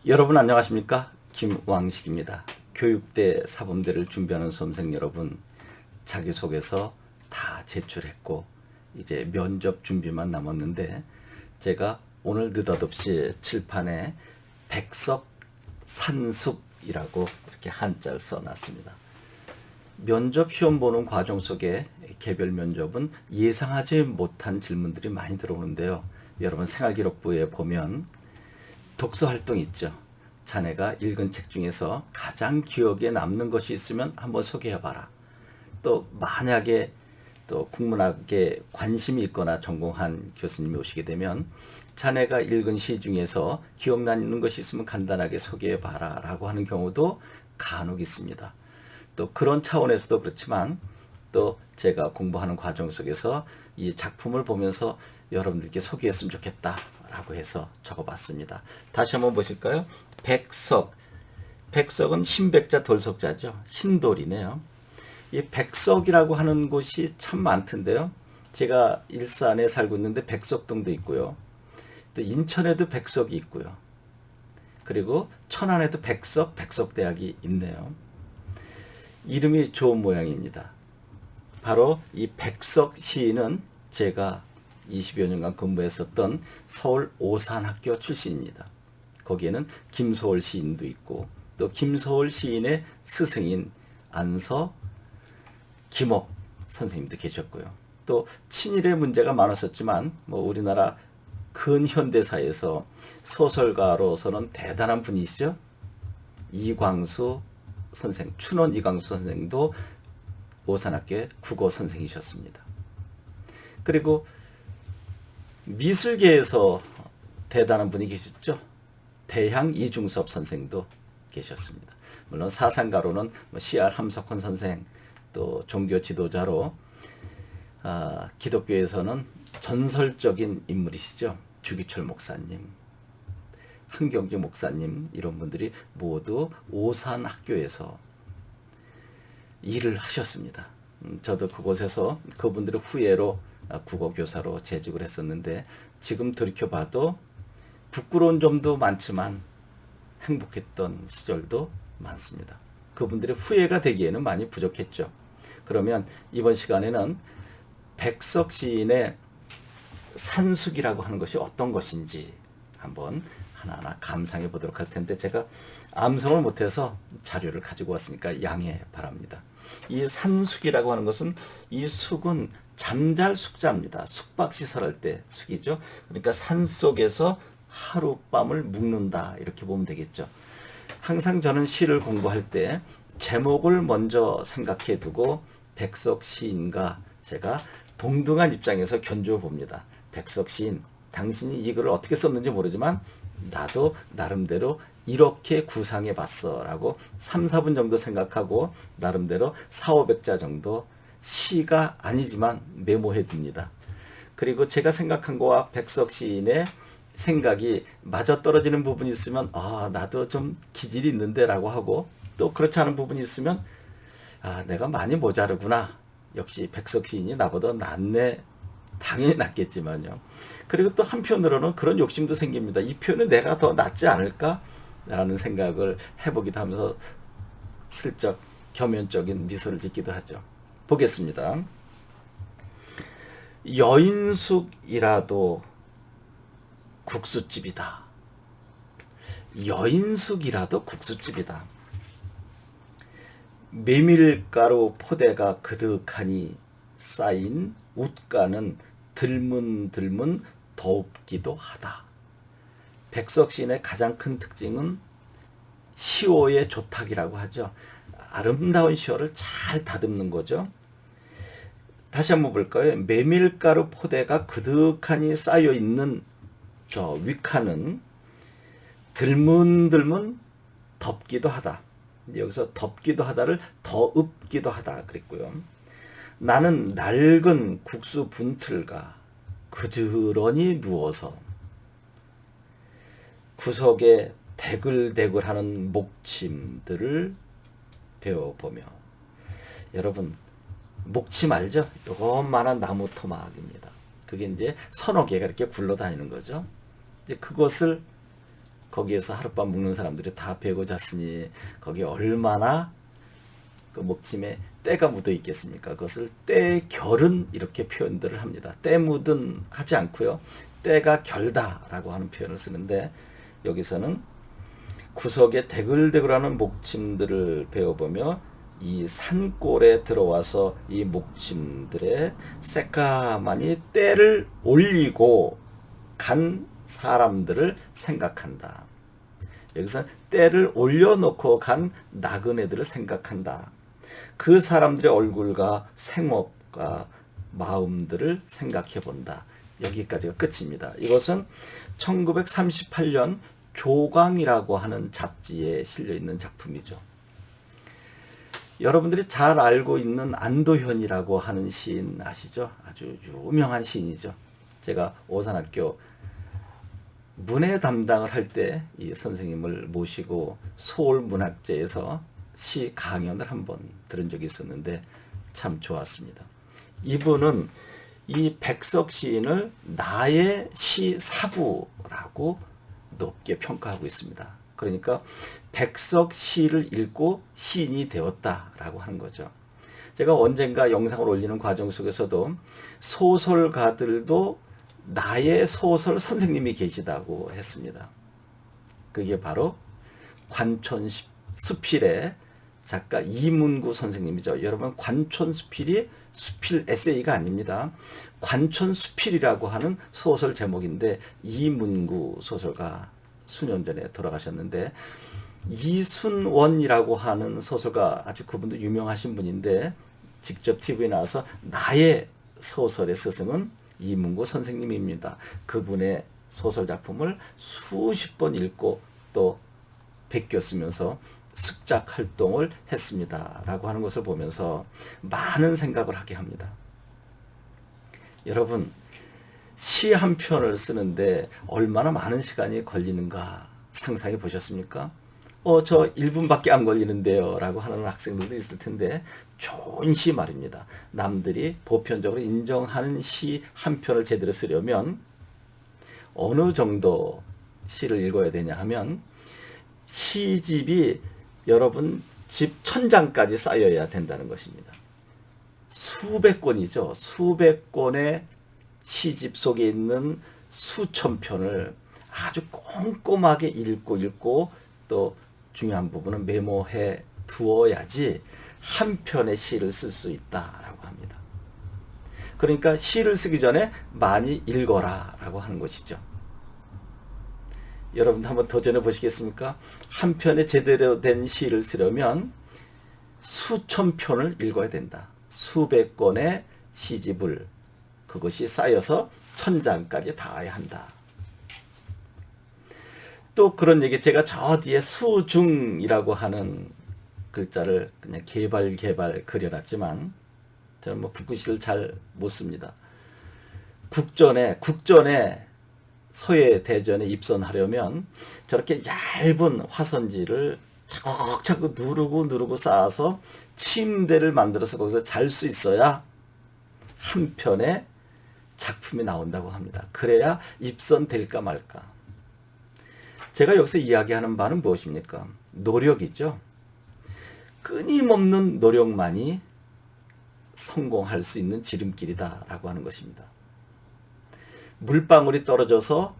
여러분 안녕하십니까? 김왕식입니다. 교육대 사범대를 준비하는 수험생 여러분, 자기소개서 다 제출했고 이제 면접 준비만 남았는데, 제가 오늘 느닷없이 칠판에 백석산숙이라고 이렇게 한자를 써놨습니다. 면접 시험 보는 과정 속에 개별 면접은 예상하지 못한 질문들이 많이 들어오는데요. 여러분 생활기록부에 보면 독서 활동 있죠. 자네가 읽은 책 중에서 가장 기억에 남는 것이 있으면 한번 소개해봐라. 또 만약에 또 국문학에 관심이 있거나 전공한 교수님이 오시게 되면 자네가 읽은 시 중에서 기억나는 것이 있으면 간단하게 소개해봐라 라고 하는 경우도 간혹 있습니다. 또 그런 차원에서도 그렇지만, 또 제가 공부하는 과정 속에서 이 작품을 보면서 여러분들께 소개했으면 좋겠다 라고 해서 적어봤습니다. 다시 한번 보실까요? 백석. 백석은 신백자 돌석자죠. 신돌이네요. 이 백석이라고 하는 곳이 참 많던데요. 제가 일산에 살고 있는데 백석동도 있고요. 또 인천에도 백석이 있고요. 그리고 천안에도 백석, 백석대학이 있네요. 이름이 좋은 모양입니다. 바로 이 백석 시인은 제가 20여 년간 근무했었던 서울 오산학교 출신입니다. 거기에는 김소월 시인도 있고, 또 김소월 시인의 스승인 안서 김옥 선생님도 계셨고요. 또 친일의 문제가 많았었지만 우리나라 근현대사에서 소설가로서는 대단한 분이시죠. 이광수 선생, 춘원 이광수 선생도 오산학교의 국어 선생이셨습니다. 그리고 미술계에서 대단한 분이 계셨죠. 대향 이중섭 선생도 계셨습니다. 물론 사상가로는 C.R. 함석헌 선생, 또 종교 지도자로 기독교에서는 전설적인 인물이시죠. 주기철 목사님, 한경주 목사님, 이런 분들이 모두 오산학교에서 일을 하셨습니다. 저도 그곳에서 그분들의 후예로 국어교사로 재직을 했었는데, 지금 돌이켜봐도 부끄러운 점도 많지만 행복했던 시절도 많습니다. 그분들의 후예가 되기에는 많이 부족했죠. 그러면 이번 시간에는 백석 시인의 산숙이라고 하는 것이 어떤 것인지 한번 하나하나 감상해 보도록 할 텐데, 제가 암송을 못해서 자료를 가지고 왔으니까 양해 바랍니다. 이 산숙이라고 하는 것은, 이 숙은 잠잘 숙자입니다. 숙박시설할 때 숙이죠. 그러니까 산속에서 하룻밤을 묵는다, 이렇게 보면 되겠죠. 항상 저는 시를 공부할 때 제목을 먼저 생각해 두고 백석 시인과 제가 동등한 입장에서 견주어 봅니다. 백석 시인, 당신이 이 글을 어떻게 썼는지 모르지만 나도 나름대로 이렇게 구상해 봤어 라고 3, 4분 정도 생각하고 나름대로 4, 500자 정도 시가 아니지만 메모해 둡니다. 그리고 제가 생각한 거와 백석 시인의 생각이 맞아떨어지는 부분이 있으면 나도 좀 기질이 있는데 라고 하고, 또 그렇지 않은 부분이 있으면 내가 많이 모자르구나, 역시 백석 시인이 나보다 낫네, 당연히 낫겠지만요. 그리고 또 한편으로는 그런 욕심도 생깁니다. 이 표현은 내가 더 낫지 않을까? 라는 생각을 해보기도 하면서 슬쩍 겸연적인 미소를 짓기도 하죠. 보겠습니다. 여인숙이라도 국수집이다. 여인숙이라도 국수집이다. 메밀가루 포대가 그득하니 쌓인 웃가는 들문들문 덥기도 하다. 백석 시인의 가장 큰 특징은 시호의 조탁이라고 하죠. 아름다운 시호를 잘 다듬는 거죠. 다시 한번 볼까요? 메밀가루 포대가 그득하니 쌓여 있는 저 윗칸은 들문들문 덥기도 하다. 여기서 덥기도 하다를 더읍기도 하다 그랬고요. 나는 낡은 국수 분틀과 그지런히 누워서 구석에 대글대글하는 목침들을 배워보며, 여러분 목침 알죠? 요것만한 나무 토막입니다. 그게 이제 서너 개가 이렇게 굴러다니는 거죠. 이제 그것을 거기에서 하룻밤 묵는 사람들이 다 베고 잤으니 거기에 얼마나 그 목침에 때가 묻어 있겠습니까? 그것을 때결은 이렇게 표현들을 합니다. 때 묻은 하지 않고요. 때가 결다라고 하는 표현을 쓰는데 여기서는 구석에 대글대글하는 목침들을 베어보며 이 산골에 들어와서 이 목침들의 새까마니 때를 올리고 간 사람들을 생각한다. 여기서 때를 올려놓고 간 나그네들을 생각한다. 그 사람들의 얼굴과 생업과 마음들을 생각해 본다. 여기까지가 끝입니다. 이것은 1938년 조광이라고 하는 잡지에 실려 있는 작품이죠. 여러분들이 잘 알고 있는 안도현이라고 하는 시인 아시죠? 아주 유명한 시인이죠. 제가 오산학교 문해 담당을 할 때 이 선생님을 모시고 서울문학제에서 시 강연을 한번 들은 적이 있었는데 참 좋았습니다. 이분은 이 백석 시인을 나의 시사부라고 높게 평가하고 있습니다. 그러니까 백석 시를 읽고 시인이 되었다라고 하는 거죠. 제가 언젠가 영상을 올리는 과정 속에서도 소설가들도 나의 소설 선생님이 계시다고 했습니다. 그게 바로 관촌수필의 작가 이문구 선생님이죠. 여러분 관촌수필이 수필 에세이가 아닙니다. 관촌수필이라고 하는 소설 제목인데 이문구 소설가 수년 전에 돌아가셨는데 이순원이라고 하는 소설가 아주 그분도 유명하신 분인데 직접 TV에 나와서 나의 소설의 스승은 이문구 선생님입니다. 그분의 소설 작품을 수십 번 읽고 또 베꼈으면서 습작 활동을 했습니다. 라고 하는 것을 보면서 많은 생각을 하게 합니다. 여러분, 시 한 편을 쓰는데 얼마나 많은 시간이 걸리는가 상상해 보셨습니까? 저 1분밖에 안 걸리는데요. 라고 하는 학생들도 있을 텐데 좋은 시 말입니다. 남들이 보편적으로 인정하는 시 한 편을 제대로 쓰려면 어느 정도 시를 읽어야 되냐 하면 시집이 여러분 집 천장까지 쌓여야 된다는 것입니다. 수백 권이죠. 수백 권의 시집 속에 있는 수천 편을 아주 꼼꼼하게 읽고 또 중요한 부분은 메모해 두어야지 한 편의 시를 쓸 수 있다라고 합니다. 그러니까 시를 쓰기 전에 많이 읽어라 라고 하는 것이죠. 여러분도 한번 도전해 보시겠습니까? 한 편의 제대로 된 시를 쓰려면 수천 편을 읽어야 된다. 수백 권의 시집을 그것이 쌓여서 천장까지 닿아야 한다. 또 그런 얘기 제가 저 뒤에 수중이라고 하는 글자를 그냥 개발 그려놨지만 저는 뭐 붓글씨를 잘 못 씁니다. 국전에 서해 대전에 입선하려면 저렇게 얇은 화선지를 차곡차곡 누르고 쌓아서 침대를 만들어서 거기서 잘 수 있어야 한 편의 작품이 나온다고 합니다. 그래야 입선될까 말까. 제가 여기서 이야기하는 바는 무엇입니까? 노력이죠. 끊임없는 노력만이 성공할 수 있는 지름길이다라고 하는 것입니다. 물방울이 떨어져서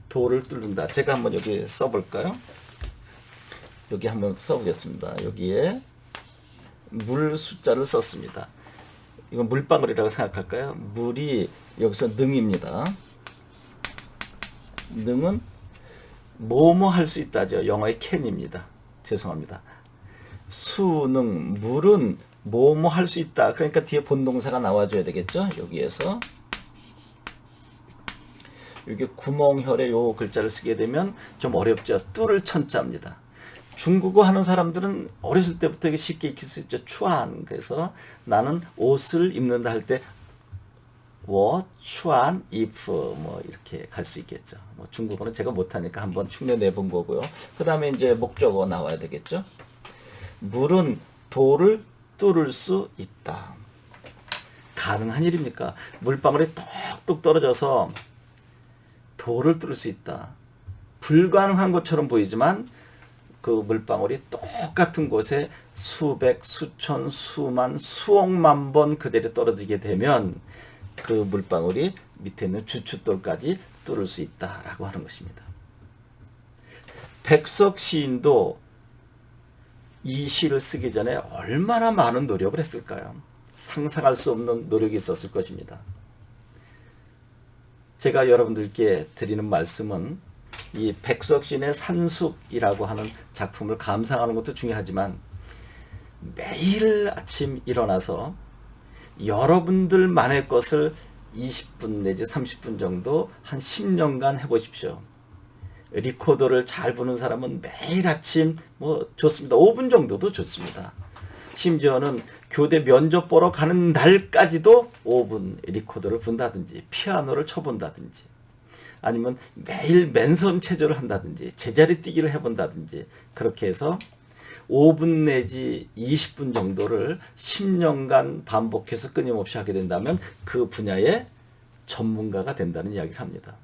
돌을 뚫는다. 제가 한번 여기 써볼까요? 여기 한번 써보겠습니다. 여기에 물 숫자를 썼습니다. 이건 물방울이라고 생각할까요? 물이 여기서 능입니다. 능은 뭐뭐 할 수 있다죠. 영어의 can입니다. 죄송합니다. 수능, 물은 뭐뭐 할 수 있다. 그러니까 뒤에 본동사가 나와줘야 되겠죠. 여기에서 여기 구멍혈에 요 글자를 쓰게 되면 좀 어렵죠. 뚫을 천자입니다. 중국어 하는 사람들은 어렸을 때부터 이게 쉽게 익힐 수 있죠. 추안. 그래서 나는 옷을 입는다 할 때 워, 추안, if 뭐 이렇게 갈 수 있겠죠. 뭐 중국어는 제가 못하니까 한번 흉내 내본 거고요. 그 다음에 이제 목적어 나와야 되겠죠. 물은 돌을 뚫을 수 있다. 가능한 일입니까? 물방울이 뚝뚝 떨어져서 돌을 뚫을 수 있다. 불가능한 것처럼 보이지만 그 물방울이 똑같은 곳에 수백, 수천, 수만, 수억만 번 그대로 떨어지게 되면 그 물방울이 밑에 있는 주춧돌까지 뚫을 수 있다라고 하는 것입니다. 백석 시인도 이 시를 쓰기 전에 얼마나 많은 노력을 했을까요? 상상할 수 없는 노력이 있었을 것입니다. 제가 여러분들께 드리는 말씀은 이 백석 시인의 산숲이라고 하는 작품을 감상하는 것도 중요하지만 매일 아침 일어나서 여러분들만의 것을 20분 내지 30분 정도 한 10년간 해보십시오. 리코더를 잘 부는 사람은 매일 아침 뭐 좋습니다. 5분 정도도 좋습니다. 심지어는 교대 면접 보러 가는 날까지도 5분 리코더를 분다든지 피아노를 쳐본다든지 아니면 매일 맨손 체조를 한다든지 제자리 뛰기를 해본다든지 그렇게 해서 5분 내지 20분 정도를 10년간 반복해서 끊임없이 하게 된다면 그 분야의 전문가가 된다는 이야기를 합니다.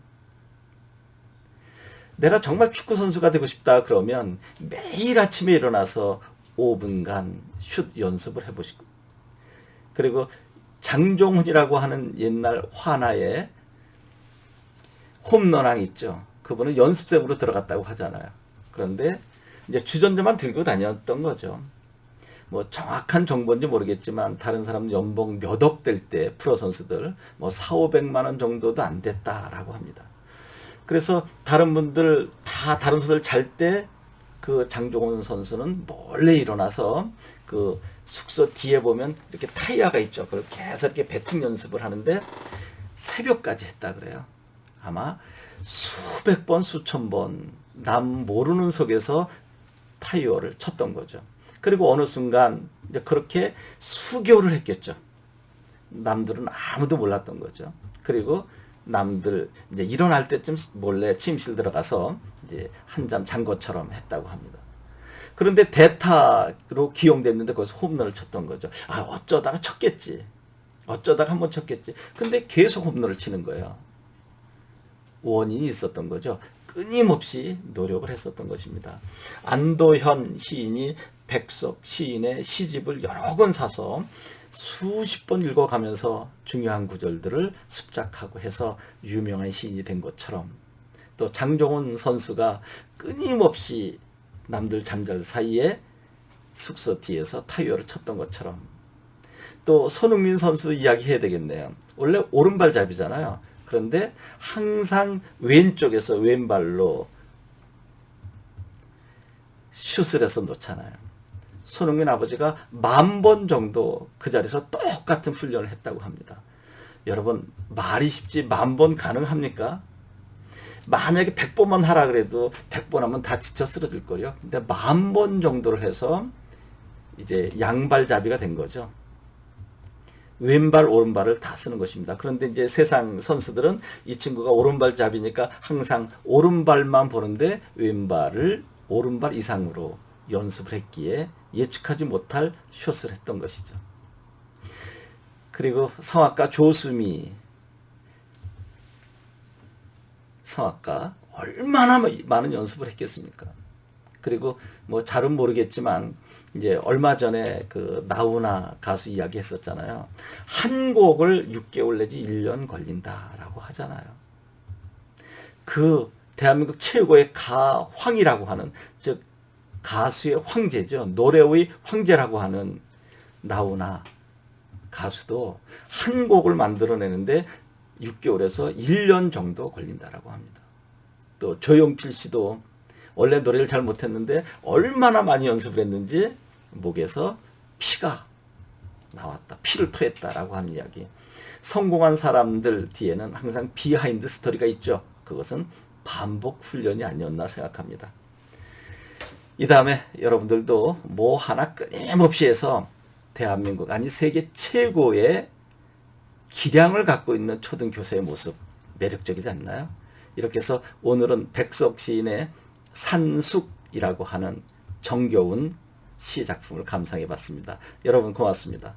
내가 정말 축구 선수가 되고 싶다 그러면 매일 아침에 일어나서 5분간 슛 연습을 해보시고, 그리고 장종훈이라고 하는 옛날 화나의 홈런왕 있죠. 그분은 연습생으로 들어갔다고 하잖아요. 그런데 이제 주전자만 들고 다녔던 거죠. 뭐 정확한 정보인지 모르겠지만 다른 사람 연봉 몇 억 될 때 프로 선수들 뭐 4,500만 원 정도도 안 됐다라고 합니다. 그래서 다른 분들 다 다른 선수들 잘 때 그 장종훈 선수는 몰래 일어나서 그 숙소 뒤에 보면 이렇게 타이어가 있죠. 그걸 계속 이렇게 배팅 연습을 하는데 새벽까지 했다 그래요. 아마 수백 번, 수천 번 남 모르는 속에서 타이어를 쳤던 거죠. 그리고 어느 순간 이제 그렇게 수개월을 했겠죠. 남들은 아무도 몰랐던 거죠. 그리고 남들 이제 일어날 때쯤 몰래 침실 들어가서 이제 한잠 잔 것처럼 했다고 합니다. 그런데 대타로 기용됐는데 거기서 홈런을 쳤던 거죠. 아, 어쩌다가 쳤겠지. 어쩌다가 한번 쳤겠지. 근데 계속 홈런을 치는 거예요. 원인이 있었던 거죠. 끊임없이 노력을 했었던 것입니다. 안도현 시인이 백석 시인의 시집을 여러 권 사서 수십 번 읽어가면서 중요한 구절들을 습작하고 해서 유명한 시인이 된 것처럼, 또 장종훈 선수가 끊임없이 남들 잠잘 사이에 숙소 뒤에서 타이어를 쳤던 것처럼, 또 손흥민 선수 이야기해야 되겠네요. 원래 오른발잡이잖아요. 그런데 항상 왼쪽에서 왼발로 슛을 해서 놓잖아요. 손흥민 아버지가 10,000번 정도 그 자리에서 똑같은 훈련을 했다고 합니다. 여러분, 말이 쉽지 10,000번 가능합니까? 만약에 100번만 하라 그래도 100번 하면 다 지쳐 쓰러질 거요. 근데 10,000번 정도를 해서 이제 양발잡이가 된 거죠. 왼발, 오른발을 다 쓰는 것입니다. 그런데 이제 세상 선수들은 이 친구가 오른발잡이니까 항상 오른발만 보는데 왼발을 오른발 이상으로 연습을 했기에 예측하지 못할 숏을 했던 것이죠. 그리고 성악가 조수미, 성악가 얼마나 많은 연습을 했겠습니까? 그리고 뭐 잘은 모르겠지만 이제 얼마 전에 그 나훈아 가수 이야기 했었잖아요. 한 곡을 6개월 내지 1년 걸린다라고 하잖아요. 그 대한민국 최고의 가황이라고 하는, 즉 가수의 황제죠. 노래의 황제라고 하는 나훈아 가수도 한 곡을 만들어내는데 6개월에서 1년 정도 걸린다라고 합니다. 또 조용필 씨도 원래 노래를 잘 못했는데 얼마나 많이 연습을 했는지 목에서 피가 나왔다, 피를 토했다라고 하는 이야기. 성공한 사람들 뒤에는 항상 비하인드 스토리가 있죠. 그것은 반복 훈련이 아니었나 생각합니다. 이 다음에 여러분들도 뭐 하나 끊임없이 해서 대한민국 아니 세계 최고의 기량을 갖고 있는 초등교사의 모습 매력적이지 않나요? 이렇게 해서 오늘은 백석 시인의 산숲이라고 하는 정겨운 시 작품을 감상해 봤습니다. 여러분 고맙습니다.